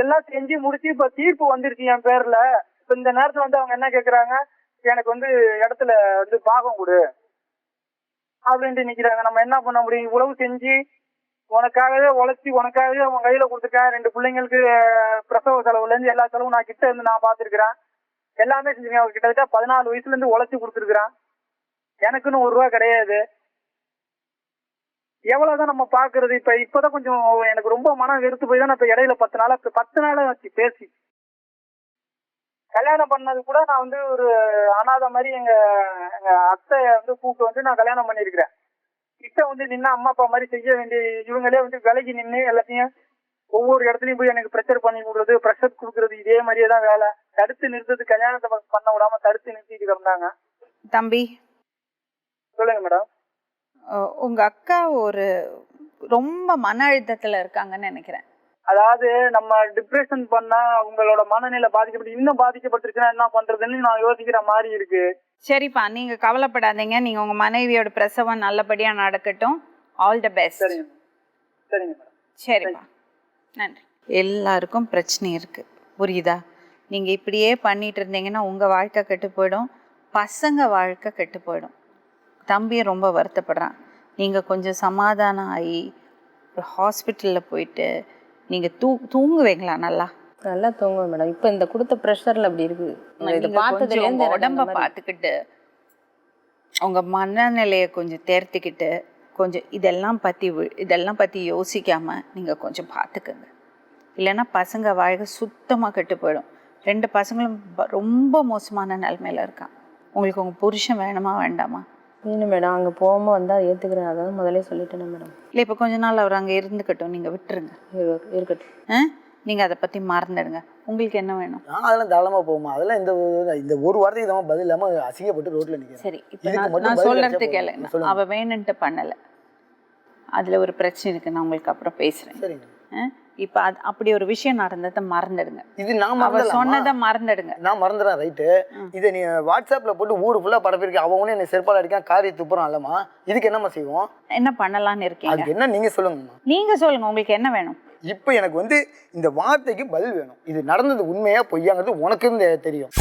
இதெல்லாம் செஞ்சு முடிச்சு இப்ப தீர்ப்பு வந்துருச்சு என் பேர்ல. இப்ப இந்த நேரத்துல வந்து அவங்க என்ன கேக்குறாங்க, எனக்கு வந்து இடத்துல வந்து பாகம் கொடு அப்படின்ட்டு நிக்கிறாங்க. நம்ம என்ன பண்ண முடியும்? இவ்வளவு செஞ்சு உனக்காகவே உழைச்சி உனக்காகவே அவன் கையில கொடுத்துருக்கேன். 2 பிள்ளைங்களுக்கு பிரசவ செலவுல இருந்து எல்லா செலவும் நான் கிட்ட இருந்து நான் பாத்துருக்கிறேன். எல்லாமே செஞ்சுருக்கேன். அவர் கிட்டத்தட்ட 14 வயசுல இருந்து உழைச்சி கொடுத்துருக்கிறேன். எனக்குன்னு 1 ரூபா கிடையாது. எவ்வளவுதான் நம்ம பாக்குறது? இப்பதான் கொஞ்சம் எனக்கு ரொம்ப மனம் வெறுத்து போய் தான் இப்ப இடையில 10 நாளா வச்சு பேசி கல்யாணம் பண்ணது கூட நான் வந்து ஒரு அனாதை மாதிரி எங்க அத்தை வந்து கூப்பிட்டு வந்து நான் கல்யாணம் பண்ணிருக்கிறேன். கிட்ட வந்து நின்று அம்மா அப்பா மாதிரி செய்ய வேண்டிய இவங்களே வந்து விலகி நின்று எல்லாத்தையும் ஒவ்வொரு இடத்துலயும் போய் எனக்கு ப்ரெஷர் பண்ணி கொடுக்குறது, ப்ரெஷர் கொடுக்கறது, இதே மாதிரியே தான் வேலை. தடுத்து நிறுத்தது, கல்யாணத்தை பண்ண விடாம தடுத்து நிறுத்திட்டு இருந்தாங்க. தம்பி சொல்லுங்க மேடம். உங்க அக்கா ஒரு ரொம்ப மன அழுத்தத்துல இருக்காங்கன்னு நினைக்கிறேன். அதாவது நம்ம டிப்ரெஷன் பண்ணா அவங்களோட மனநிலை பாதிக்கப்பட்டு இன்னும் பாதிக்கப்பட்டுருச்சுன்னா என்ன பண்றதுன்னு நான் யோசிக்கிற மாதிரி இருக்கு. சரிப்பா, நீங்க கவலைப்படாதீங்க. நீங்க உங்க மனைவியோட பிரசவம் நல்லபடியா நடக்கட்டும். All the best. சரிங்க சரிங்க மேடம். சரிப்பா, நன்றி. எல்லாருக்கும் பிரச்சனை இருக்கு, புரியுதா? நீங்க இப்படியே பண்ணிட்டு இருந்தீங்கன்னா உங்க வாழ்க்கை கெட்டு போயிடும், பசங்க வாழ்க்கை கெட்டு போயிடும். தம்பியை ரொம்ப வருத்தப்படுறான். நீங்க கொஞ்சம் சமாதானம் ஆகி ஹாஸ்பிட்டலில் போயிட்டு நீங்க தூங்குவீங்களா? நல்லா தூங்குவேன் மேடம். இப்போ இந்த கொடுத்த ப்ரெஷர்ல அப்படி இருக்கு. பார்த்ததுலேருந்து உடம்ப பார்த்துக்கிட்டு உங்க மனநிலையை கொஞ்சம் தேர்த்திக்கிட்டு கொஞ்சம் இதெல்லாம் பற்றி யோசிக்காம நீங்க கொஞ்சம் பார்த்துக்குங்க. இல்லைன்னா பசங்க வாழ்க்கை சுத்தமாக கெட்டு போயிடும். 2 பசங்களும் ரொம்ப மோசமான நிலைமையில இருக்கான். உங்களுக்கு உங்க புருஷன் வேணுமா வேண்டாமா? வேணும் மேடம். அங்கே போகாமல் வந்தால் ஏற்றுக்கிறேன். அதாவது முதலே சொல்லிட்டேன் மேடம். இல்லை, இப்போ கொஞ்ச நாள் அவர் அங்கே இருந்துக்கட்டும், நீங்கள் விட்டுருங்க. இருக்கட்டும். நீங்கள் அதை பற்றி மறந்துடுங்க. உங்களுக்கு என்ன வேணும்? அதெல்லாம் தாராளமாக போகுமா? அதெல்லாம் இந்த ஒரு வாரத்துக்கு தான் பதில் இல்லாமல் அசிங்கப்பட்டு ரோட்டில் நிற்கிறேன். சரி, இப்போ நான் சொல்கிறது கேளு. அவள் வேணுன்ட்டு பண்ணலை, அதில் ஒரு பிரச்சனை இருக்குது. நான் உங்களுக்கு அப்புறம் பேசுகிறேன். சரிங்க. இப்போ அப்படி ஒரு விஷயம் நடந்ததை மறந்துடுங்க. இது நான் சொன்னதை மறந்துடுங்க. நான் மறந்துடுறேன். ரைட்டு. இதை நீ வாட்ஸ்அப்ல போட்டு ஊர் ஃபுல்லாக பரப்பிருக்கு. அவன் என்னை செருப்பால் அடிக்கான், காரி துப்புறான். அல்லமா இதுக்கு என்னம்மா செய்வோம்? என்ன பண்ணலான்னு இருக்கீங்க? அதுக்கு என்ன நீங்க சொல்லுங்கம்மா. நீங்க சொல்லுங்க, உங்களுக்கு என்ன வேணும்? இப்போ எனக்கு வந்து இந்த வார்த்தைக்கு பதில் வேணும். இது நடந்தது உண்மையா பொய்யாங்கிறது உனக்கு தெரியும்.